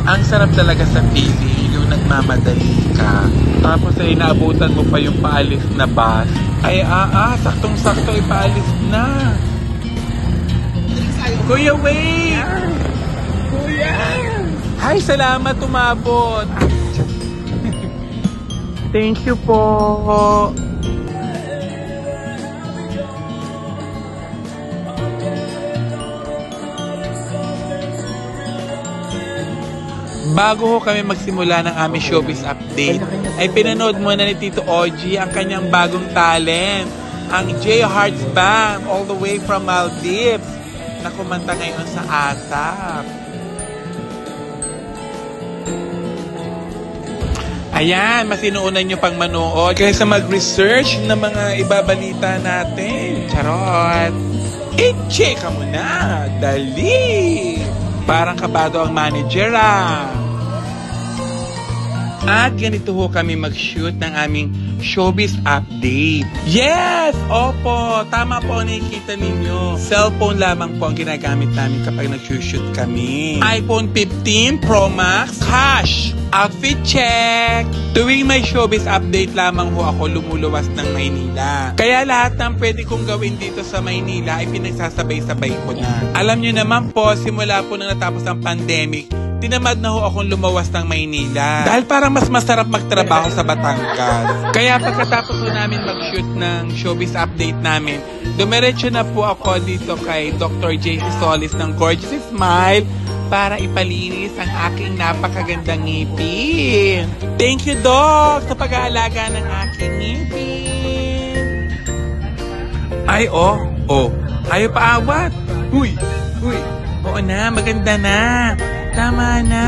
Ang sarap talaga sa feeling, yung nagmamadali ka. Tapos ay naabutan mo pa yung paalis na bus. Ay saktong-sakto ay paalis na. Kuya Wade! Kuya! Hi, salamat umabot. Thank you po. Bago kami magsimula ng aming showbiz update, ay pinanood muna ni Tito Oji ang kanyang bagong talent, ang J Hearts Band, all the way from Maldives, na kumanta ngayon sa ASAP. Ayan, mas inuunan nyo pang manood kaysa mag-research ng mga ibabalita natin. Charot! I-check ka muna! Dali! Parang kabado ang manager At ganito ho kami mag-shoot ng aming showbiz update. Yes! Opo! Tama po ang nakikita ninyo. Cellphone lamang po ang ginagamit namin kapag nag-shoot kami. iPhone 15 Pro Max Cash! Outfit check! Tuwing may showbiz update lamang ho ako lumuluwas ng Maynila. Kaya lahat ng pwede kong gawin dito sa Maynila ay pinagsasabay-sabay ko na. Alam nyo naman po, simula po nang natapos ang pandemic, tinamad na ho akong lumawas ng Maynila. Dahil parang mas masarap magtrabaho sa Batangas. Kaya pagkatapos po namin mag-shoot ng showbiz update namin, dumiretso na po ako dito kay Dr. J.C. Solis ng Gorgeous Smile para ipalinis ang aking napakagandang ngipin. Thank you, Doc, sa pag-aalaga ng aking ngipin. Ay, ayaw paawat. Huy. Oo na, maganda na. Tama na.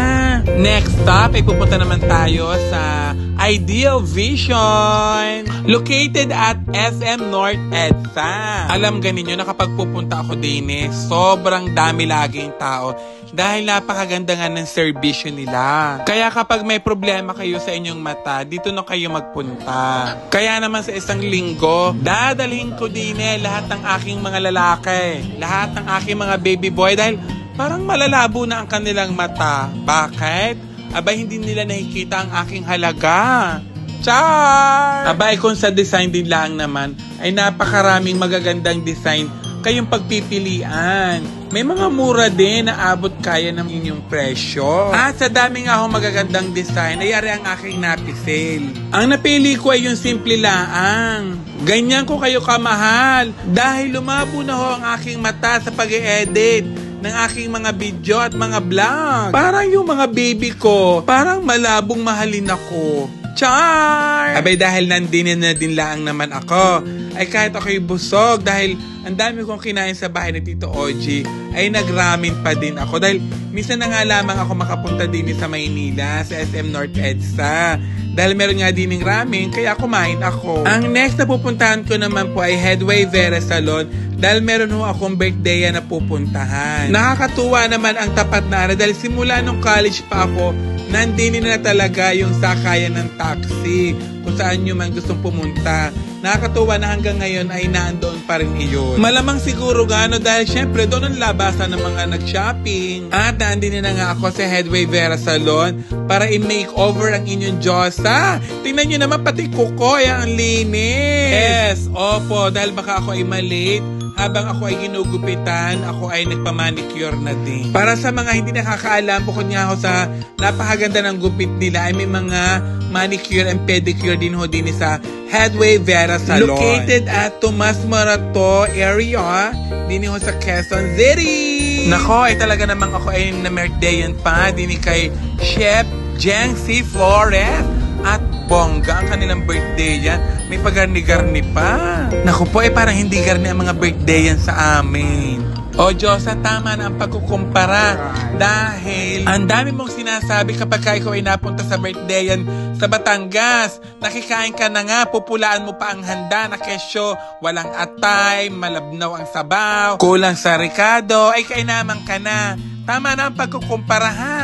Next stop, ay pupunta naman tayo sa Ideal Vision, located at SM North EDSA. Alam ganin nyo na kapag pupunta ako din sobrang dami laging tao dahil napakaganda nga ng serbisyo nila. Kaya kapag may problema kayo sa inyong mata, dito na kayo magpunta. Kaya naman sa isang linggo, dadalhin ko din lahat ng aking mga lalaki, lahat ng aking mga baby boy dahil parang malalabo na ang kanilang mata. Bakit? Abay, hindi nila nakikita ang aking halaga. Char! Abay, kung sa design din lang naman, ay napakaraming magagandang design kayong pagpipilian. May mga mura din na abot kaya ng inyong presyo. At sa dami nga akong magagandang design, ay ari ang aking napisale. Ang napili ko ay yung simple laang. Ganyan ko kayo kamahal dahil lumabo na ho ang aking mata sa pag-e-edit ng aking mga video at mga vlog. Parang yung mga baby ko, parang malabong mahalin ako. Char! Abay, dahil nandinin na din lang naman ako, ay kahit ako'y busog dahil ang dami kong kinain sa bahay ng Tito Oji, ay nagramin pa din ako dahil minsan na nga lamang ako makapunta din sa Maynila, sa SM North EDSA. Dahil meron nga din ng ramen, kaya kumain ako. Ang next na pupuntahan ko naman po ay Headway Vera Salon dahil meron ho akong birthday na pupuntahan. Nakakatuwa naman ang tapat na dahil simula nung college pa ako, nandinin na talaga yung sakayan ng taxi kung saan nyo man gustong pumunta. Nakakatuwa na hanggang ngayon ay naandoon pa rin iyon. Malamang siguro dahil syempre doon ang labasan ng mga nag-shopping. At naandinin na nga ako sa Headway Vera Salon para i-makeover ang inyong Diyosa. Tingnan nyo naman pati kukoy ang linis. Yes, opo, dahil baka ako ay malate. Habang ako ay ginugupitan, ako ay nagpamanicure na din. Para sa mga hindi nakakaalam, bukod nga ako sa napakaganda ng gupit nila, ay may mga manicure and pedicure din ho din sa Headway Vera Salon. Located at Tomas Morato area, din ho sa Quezon City. Nako, ay talaga namang ako ay na-birthdayan pa, din kay Chef Jeng C. Flores. At bongga ang kanilang birthday yan. May pagarni-garni pa. Naku po, parang hindi garni ang mga birthday yan sa amin. O Diyos, tama na ang pagkukumpara. Dahil ang dami mong sinasabi kapag ikaw ay napunta sa birthday yan sa Batangas. Nakikain ka na nga, pupulaan mo pa ang handa na kesyo. Walang atay, malabnaw ang sabaw, kulang sa ricado, ay kainaman ka na. Tama na ang pagkukumpara ha.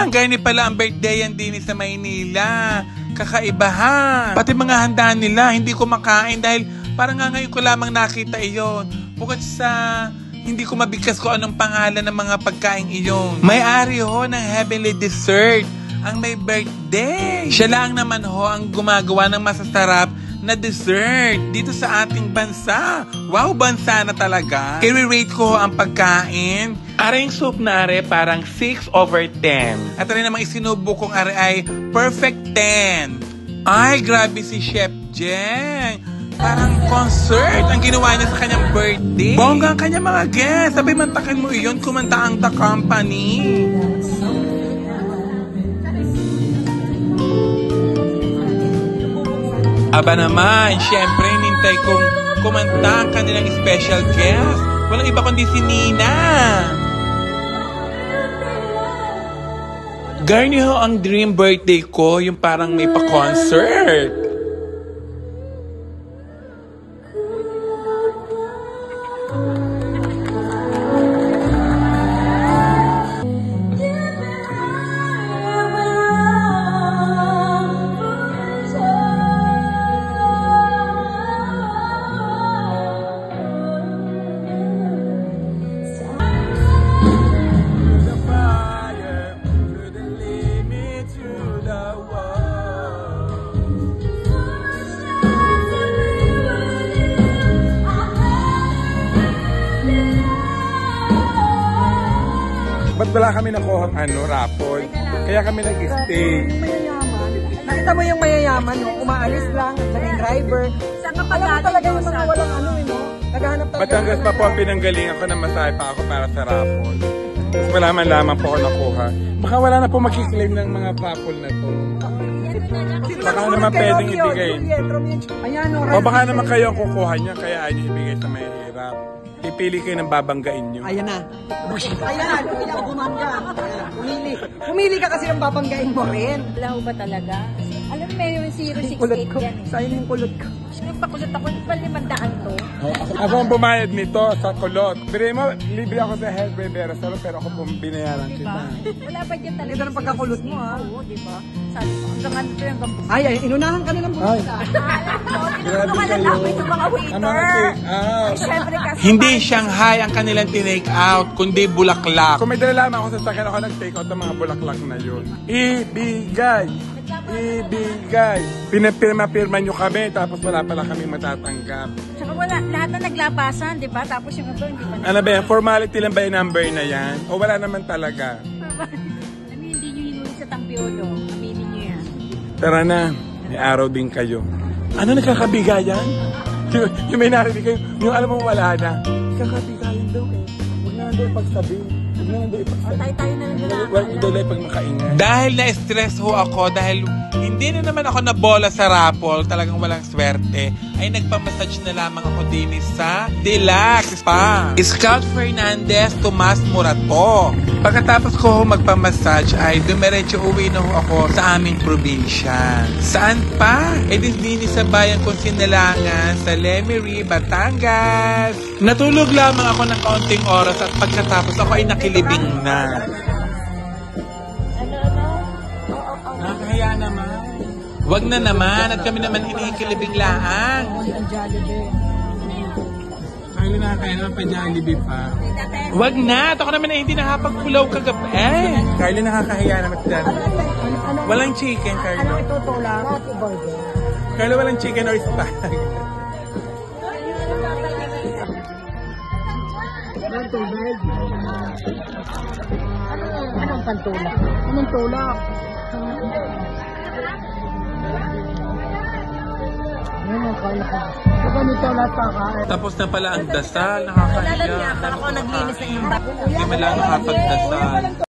Ganyan pala ang birthday yan din sa Maynila. Kakaibahan. Pati mga handa nila, hindi ko makain dahil parang nga ngayon ko lamang nakita iyon. Bukod sa hindi ko mabigkas ko anong pangalan ng mga pagkain iyon. May-ari ho ng Heavenly Dessert ang may birthday. Siya lang naman ho ang gumagawa ng masasarap na dessert dito sa ating bansa. Wow, bansa na talaga. I-rate ko ang pagkain. Are yung soup na are parang 6/10. At rin namang isinubo kong are ay perfect 10. Ay, grabe si Chef Jeng. Parang concert ang ginawa niya sa kanyang birthday. Bongga ang kanyang mga guests. Sabi, mantakin mo iyon, kumanta ang The Company. Aba naman, syempre, nintay kong kumanta ang kanilang special guest. Walang iba kundi si Nina. Garniho ang dream birthday ko, yung parang may pa-concert. Ba't wala kami nakuha raffle? Kaya kami nag-stay. Mayayaman. Nakita mo yung mayayaman, yung umaalis lang, naging driver. Saan ka pa Alam mo talaga yung mga walang no? Naghahanap talaga. Batangas pa po ang pinanggalingan ko na masahe pa ako para sa raffle. Tapos wala man lamang po ako nakuha. Baka wala na po makiklaim ng mga raffle na to. Baka naman pwedeng ibigay. Ayan, O baka naman kayo ang kukuha niya, kaya ayaw niyo ibigay sa may hirap. Pipili kayo ng babanggain niyo. Ayan na. Ayan, hindi ako bumangga. Pumili ka kasi ng babanggain mo rin. Wala ba talaga? Alam mo, may 068 Kulot ko. yan eh. Sa'yo yung kulot ko. Yung pakulot ako, pa 500 to. Ako ang bumayad nito sa kulot. Bire mo, libre ako sa health Rivera Salo, pero ako binayaran kita. Wala ba dyan talaga? Ganda ng pagkakulot mo, ha? Oo, di ba? Sabi ko, hanggang ano to yung gambus. Ay, inunahan ka na ng Ay, bulsa. grabe kayo. Ito mga waiter. Ang mga take out. Siyempre kasi. Hindi Shanghai ang kanilang tinake out, kundi Bulaklak. Kung may dala lamang ako sa sakyan, ako nag-take out ng mga bulaklak na yun. Ibigay! Ibigay! Pinapirma-pirma nyo kami, tapos wala pala kami matatanggap. Tsaka wala, lahat na naglabasan, di ba? Tapos yung ito, hindi pa na. Ano ba yan? Formality lang ba yung number na yan? O wala naman talaga? Alam mo, hindi nyo yun sa Tampiolo. Aminin nyo yan. Tara na, may araw din kayo. Ano nagkakabigayan? Yung may narinig kayo, yung alam mo wala na. Nagkakabigayan daw eh. Huwag na nandun ipagsabi. Huwag na nandun ipagsabi. Tayo na lang na. Huwag na pag makaingay. Dahil na-stress ho ako, dahil hindi na naman ako nabola sa raffle, talagang walang swerte, ay nagpamassage na lamang ako din sa Deluxe Spa. Scout Fernandez, Tomas Morato. Pagkatapos ko magpamassage ay dumiretso uwi na ho ako sa aming probinsya. Saan pa? Din sa bayan kong Sinalangan sa Lemery, Batangas. Natulog lamang ako ng kaunting oras at pagkatapos ako ay nakilibing na. Nakakaya naman. Wag na naman at kami naman inikilibing laang. Kaya nakakaya naman pa Jollibee pa. Wag na! At ako naman ay hindi nakapagpulaw kagabi. Kylie, nakakahiya naman sa Jollibee. Walang chicken, Kylie. Anong itutulak? Burger. Kylie, walang chicken or spag. Anong tubig? Anong pantulak? Anong tulak? Ano ka? Diba nito lahat kakain? Tapos na pala ang dasal. Nakakahiya. Ako naglinis na yung bago. Hindi man lang nakapagdasal.